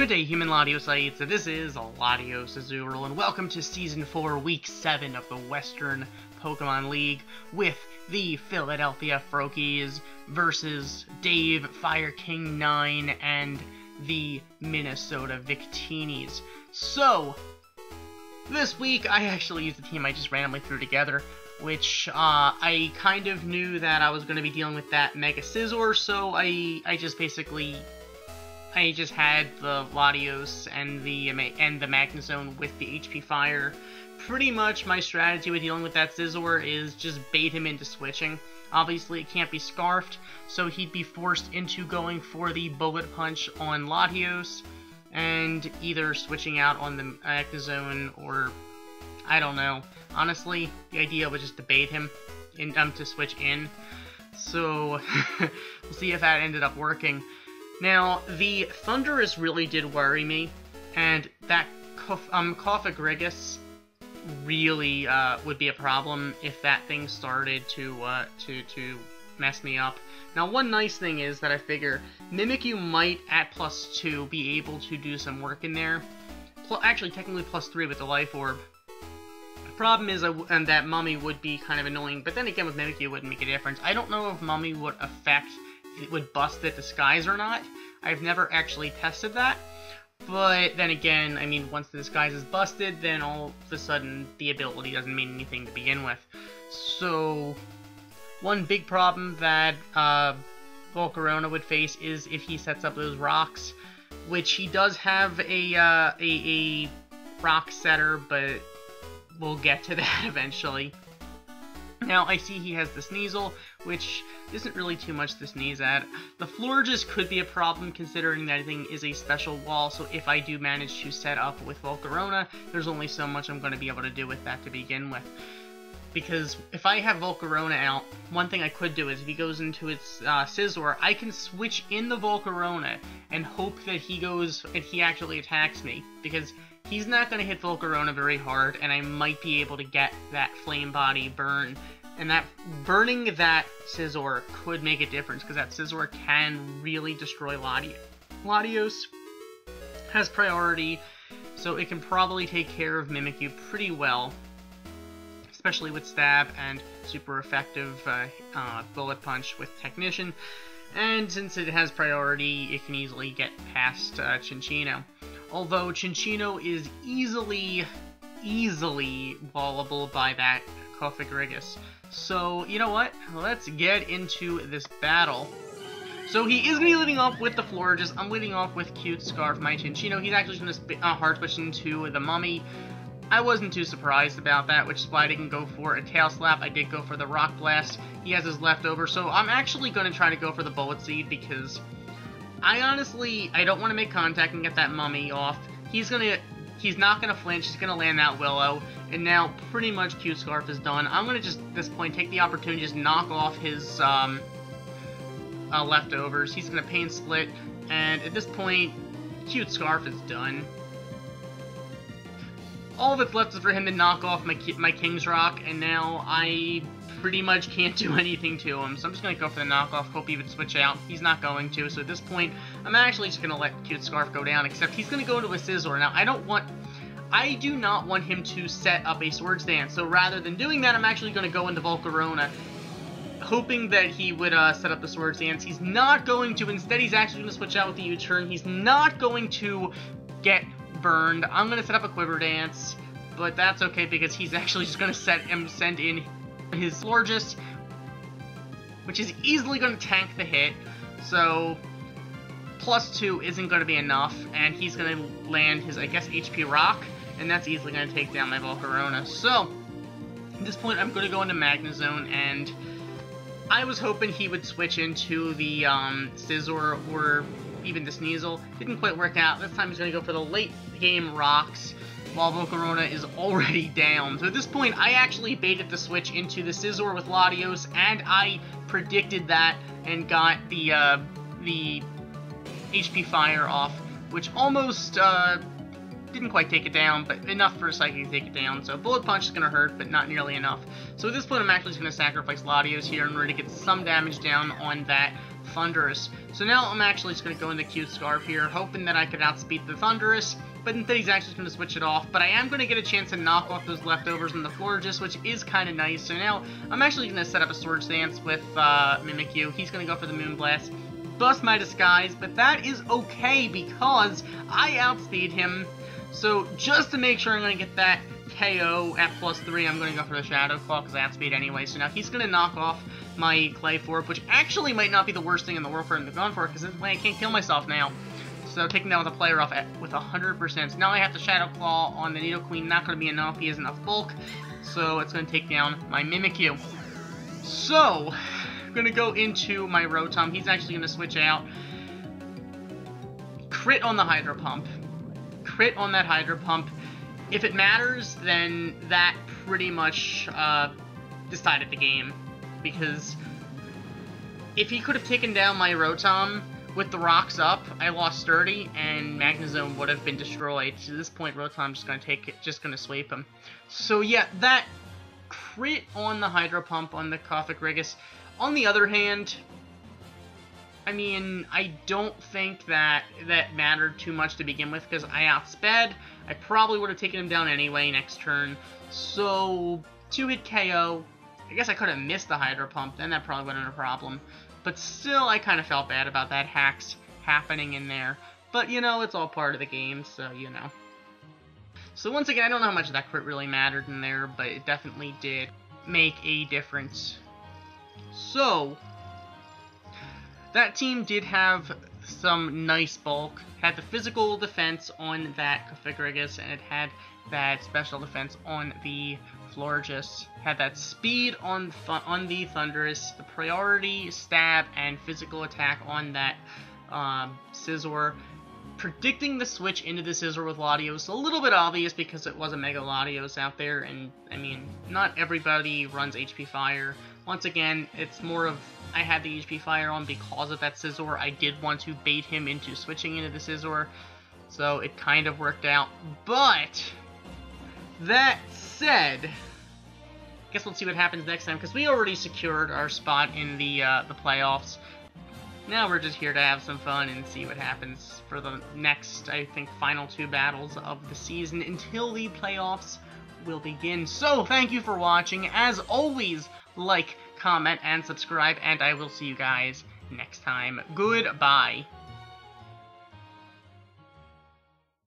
Good day, human Latiosites. This is LatiosAzurill, and welcome to Season 4, Week 7 of the Western Pokemon League with the Philadelphia Froakies versus Dave, Fire King 9, and the Minnesota Victinis. So, this week I actually used the team I just randomly threw together, which I kind of knew that I was going to be dealing with that Mega Scizor, so I just had the Latios and the Magnezone with the HP Fire. Pretty much my strategy with dealing with that Scizor is just bait him into switching. Obviously it can't be Scarfed, so he'd be forced into going for the Bullet Punch on Latios, and either switching out on the Magnezone or, I don't know. Honestly, the idea was just to bait him to switch in. So, we'll see if that ended up working. Now, the Thundurus really did worry me, and that Aggrons really would be a problem if that thing started to mess me up. Now, one nice thing is that I figure Mimikyu might, at +2, be able to do some work in there. Actually, technically +3 with the Life Orb. The problem is that Mummy would be kind of annoying, but then again, with Mimikyu, it wouldn't make a difference. I don't know if Mummy would affect... it would bust the disguise or not. I've never actually tested that, but then again, I mean, once the disguise is busted, then all of a sudden the ability doesn't mean anything to begin with. So, one big problem that Volcarona would face is if he sets up those rocks, which he does have a rock setter, but we'll get to that eventually. Now, I see he has the Sneasel, which isn't really too much to sneeze at. The Florges could be a problem, considering that thing is a special wall, so if I do manage to set up with Volcarona, there's only so much I'm going to be able to do with that to begin with. Because if I have Volcarona out, one thing I could do is if he goes into its Scizor, I can switch in the Volcarona and hope that he actually attacks me, because he's not going to hit Volcarona very hard, and I might be able to get that Flame Body burn. And that burning that Scizor could make a difference, because that Scizor can really destroy Latios. Latios has priority, so it can probably take care of Mimikyu pretty well, especially with Stab and super effective Bullet Punch with Technician. And since it has priority, it can easily get past Cinccino. Although Cinccino is easily wallable by that Aggrons. So, you know what? Let's get into this battle. So he is going to be leading off with the Florges. I'm leading off with Cute Scarf, my Cinccino. He's actually going to hard switch into the Mummy. I wasn't too surprised about that, which is why I didn't go for a Tail Slap. I did go for the Rock Blast. He has his leftover, so I'm actually going to try to go for the Bullet Seed, because I don't want to make contact and get that Mummy off. He's not going to flinch, he's going to land that Willow, and now pretty much Cute Scarf is done. I'm going to just, at this point, take the opportunity to just knock off his leftovers. He's going to Pain Split, and at this point, Cute Scarf is done. All that's left is for him to knock off my King's Rock, and now I pretty much can't do anything to him, so I'm just going to go for the knockoff, hope he would switch out. He's not going to, so at this point, I'm actually just going to let Cute Scarf go down, except he's going to go into a Scizor. Now, I do not want him to set up a Swords Dance, so rather than doing that, I'm actually going to go into Volcarona, hoping that he would set up the Swords Dance. He's not going to. Instead, he's actually going to switch out with the U-turn. He's not going to get burned. I'm going to set up a Quiver Dance, but that's okay, because he's actually just going to send in his Florges, which is easily going to tank the hit, so +2 isn't going to be enough, and he's going to land his, I guess, HP Rock, and that's easily going to take down my Volcarona. So, at this point, I'm going to go into Magnezone, and I was hoping he would switch into the Scizor or even the Sneasel. Didn't quite work out. This time he's going to go for the late-game Rocks, while Volcarona is already down. So at this point, I actually baited the switch into the Scizor with Latios, and I predicted that and got the HP Fire off, which almost didn't quite take it down, but enough for a Psychic to take it down. So Bullet Punch is going to hurt, but not nearly enough. So at this point, I'm actually just going to sacrifice Latios here in order to get some damage down on that Thundurus. So now I'm actually just going to go into Cute Scarf here, hoping that I could outspeed the Thundurus, but instead he's actually going to switch it off. But I am going to get a chance to knock off those leftovers in the Florges, which is kind of nice. So now I'm actually going to set up a Swords Dance with Mimikyu. He's going to go for the Moonblast. Bust my Disguise, but that is okay because I outspeed him. So just to make sure I'm going to get that KO at +3, I'm going to go for the Shadow Claw because I outspeed anyway. So now he's going to knock off my Clay Forp, which actually might not be the worst thing in the world for him to go for because this way I can't kill myself now. So taking down with a player off with 100%. So now I have the Shadow Claw on the Nidoqueen. Not going to be enough. He has enough bulk. So it's going to take down my Mimikyu. So going to go into my Rotom. He's actually going to switch out. Crit on the Hydro Pump. Crit on that Hydro Pump. If it matters, then that pretty much decided the game. Because if he could have taken down my Rotom with the rocks up, I lost 30, and Magnezone would have been destroyed. So at this point, Rotom's just going to sweep him. So yeah, that crit on the Hydro Pump on the Cofagrigus. On the other hand, I mean, I don't think that mattered too much to begin with because I outsped. I probably would have taken him down anyway next turn. So, 2-hit KO. I guess I could have missed the Hydro Pump, then that probably wouldn't have been a problem. But still, I kind of felt bad about that hacks happening in there. But, you know, it's all part of the game, so, you know. So once again, I don't know how much that crit really mattered in there, but it definitely did make a difference. So, that team did have some nice bulk. Had the physical defense on that Cofagrigus, and it had that special defense on the Florges. Had that speed on the Thundurus, the priority stab and physical attack on that Scizor. Predicting the switch into the Scizor with Latios, a little bit obvious because it was a Mega Latios out there, and I mean, not everybody runs HP Fire. Once again, it's more of, I had the HP Fire on because of that Scizor. I did want to bait him into switching into the Scizor, so it kind of worked out. But, that said, I guess let's see what happens next time, because we already secured our spot in the playoffs. Now we're just here to have some fun and see what happens for the next, I think, final 2 battles of the season until the playoffs will begin. So, thank you for watching. As always, like, comment, and subscribe, and I will see you guys next time. Goodbye.